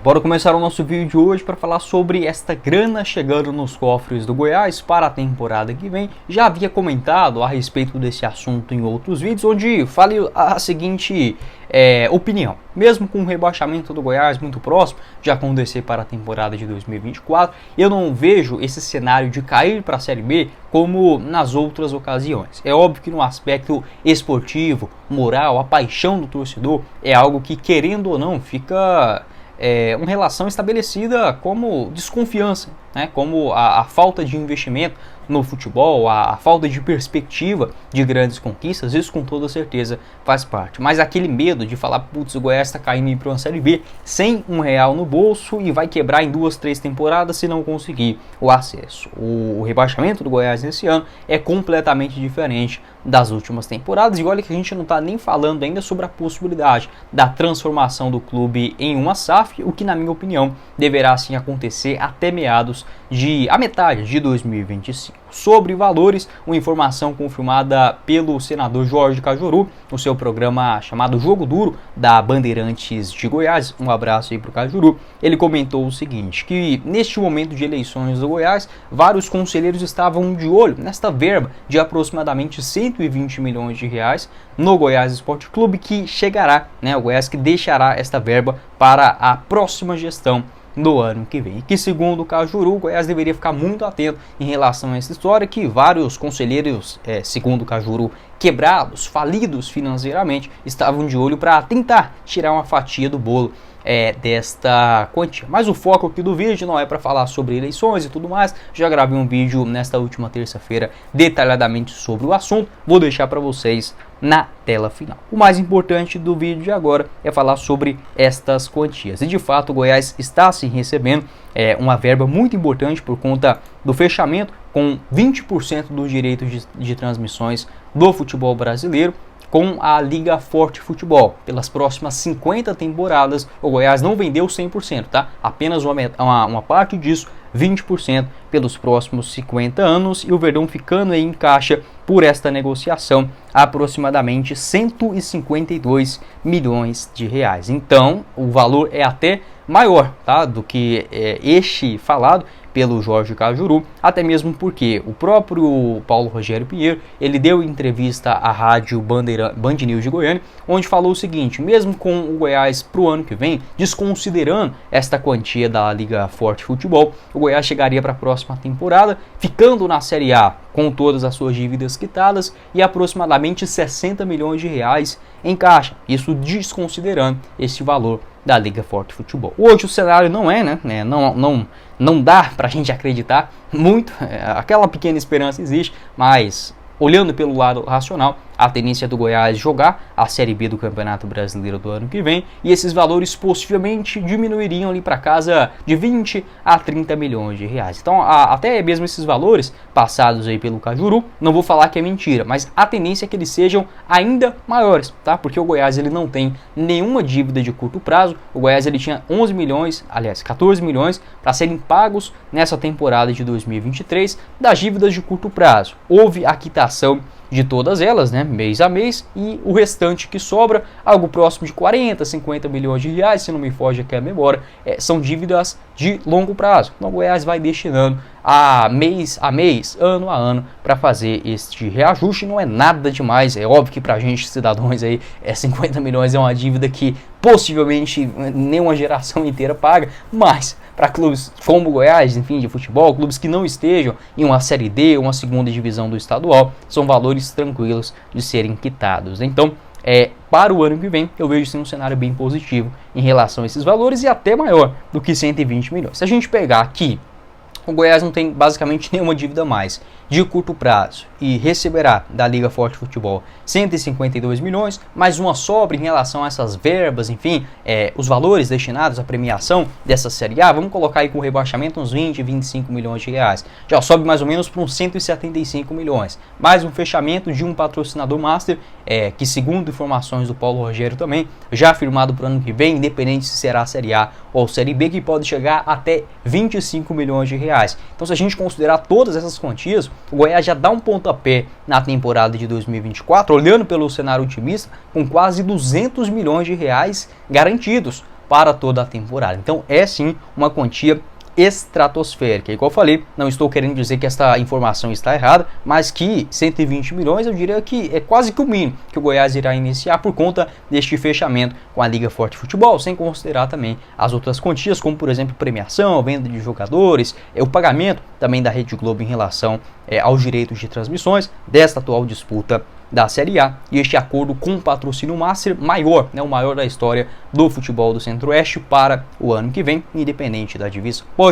Bora começar o nosso vídeo de hoje para falar sobre esta grana chegando nos cofres do Goiás para a temporada que vem. Já havia comentado a respeito desse assunto em outros vídeos, onde falei a seguinte opinião. Mesmo com o rebaixamento do Goiás muito próximo de acontecer para a temporada de 2024, eu não vejo esse cenário de cair para a Série B como nas outras ocasiões. É óbvio que no aspecto esportivo, moral, a paixão do torcedor é algo que, querendo ou não, fica uma relação estabelecida como desconfiança, né? Como a falta de investimento no futebol, a falta de perspectiva de grandes conquistas, isso com toda certeza faz parte. Mas aquele medo de falar, putz, o Goiás está caindo para uma Série B sem R$1 no bolso e vai quebrar em 2, 3 temporadas se não conseguir o acesso. O rebaixamento do Goiás nesse ano é completamente diferente das últimas temporadas, e olha que a gente não está nem falando ainda sobre a possibilidade da transformação do clube em uma SAF, o que na minha opinião deverá sim acontecer até a metade de 2025. Sobre valores, uma informação confirmada pelo senador Jorge Cajuru no seu programa chamado Jogo Duro da Bandeirantes de Goiás. Um abraço aí para o Cajuru. Ele comentou o seguinte, que neste momento de eleições do Goiás, vários conselheiros estavam de olho nesta verba de aproximadamente 120 milhões de reais no Goiás Esporte Clube, que chegará, né, o Goiás que deixará esta verba para a próxima gestão no ano que vem. E que, segundo o Cajuru, o Goiás deveria ficar muito atento em relação a essa história, que vários conselheiros, segundo o Cajuru, quebrados, falidos financeiramente, estavam de olho para tentar tirar uma fatia do bolo desta quantia. Mas o foco aqui do vídeo não é para falar sobre eleições e tudo mais. Já gravei um vídeo nesta última terça-feira detalhadamente sobre o assunto, vou deixar para vocês na tela final. O mais importante do vídeo de agora é falar sobre estas quantias. E de fato o Goiás está se recebendo uma verba muito importante por conta do fechamento com 20% dos direitos de transmissões do futebol brasileiro com a Liga Forte Futebol. Pelas próximas 50 temporadas, o Goiás não vendeu 100%, tá? Apenas uma parte disso, 20% pelos próximos 50 anos, e o Verdão ficando aí em caixa por esta negociação aproximadamente 152 milhões de reais. Então, o valor é até maior, tá, do que este falado pelo Jorge Cajuru, até mesmo porque o próprio Paulo Rogério Pinheiro, ele deu entrevista à rádio Band News de Goiânia, onde falou o seguinte: mesmo com o Goiás para o ano que vem, desconsiderando esta quantia da Liga Forte Futebol, o Goiás chegaria para a próxima temporada, ficando na Série A com todas as suas dívidas quitadas e aproximadamente 60 milhões de reais em caixa, isso desconsiderando esse valor da Liga Forte Futebol. Hoje o cenário não é, né? Não dá pra gente acreditar muito, aquela pequena esperança existe, mas olhando pelo lado racional, a tendência do Goiás jogar a Série B do Campeonato Brasileiro do ano que vem, e esses valores possivelmente diminuiriam ali para casa de 20 a 30 milhões de reais. Então, até mesmo esses valores passados aí pelo Cajuru, não vou falar que é mentira, mas a tendência é que eles sejam ainda maiores, tá? Porque o Goiás ele não tem nenhuma dívida de curto prazo. O Goiás ele tinha 14 milhões para serem pagos nessa temporada de 2023 das dívidas de curto prazo. Houve a quitação de todas elas, né, mês a mês, e o restante que sobra, algo próximo de 40, 50 milhões de reais, se não me foge aqui a memória, são dívidas de longo prazo. Então o Goiás vai destinando mês a mês, ano a ano, para fazer este reajuste. Não é nada demais, é óbvio que para a gente, cidadãos aí, 50 milhões é uma dívida que possivelmente nenhuma geração inteira paga, mas para clubes como o Goiás, enfim, de futebol, clubes que não estejam em uma Série D, uma segunda divisão do estadual, são valores tranquilos de serem quitados. Então, para o ano que vem, eu vejo sim um cenário bem positivo em relação a esses valores, e até maior do que 120 milhões. Se a gente pegar aqui, o Goiás não tem basicamente nenhuma dívida mais de curto prazo e receberá da Liga Forte Futebol 152 milhões, mais uma sobra em relação a essas verbas, enfim, os valores destinados à premiação dessa Série A, vamos colocar aí com o rebaixamento uns 20, 25 milhões de reais. Já sobe mais ou menos para uns 175 milhões. Mais um fechamento de um patrocinador master, que segundo informações do Paulo Rogério também, já firmado para o ano que vem, independente se será a Série A ou Série B, que pode chegar até 25 milhões de reais. Então, se a gente considerar todas essas quantias, o Goiás já dá um pontapé na temporada de 2024, olhando pelo cenário otimista, com quase 200 milhões de reais garantidos para toda a temporada. Então é sim uma quantia estratosférica. Igual eu falei, não estou querendo dizer que esta informação está errada, mas que 120 milhões eu diria que é quase que o mínimo que o Goiás irá iniciar por conta deste fechamento com a Liga Forte Futebol, sem considerar também as outras quantias, como por exemplo premiação, venda de jogadores, o pagamento também da Rede Globo em relação aos direitos de transmissões desta atual disputa da Série A, e este acordo com o patrocínio master maior, o maior da história do futebol do Centro-Oeste para o ano que vem, independente da divisão.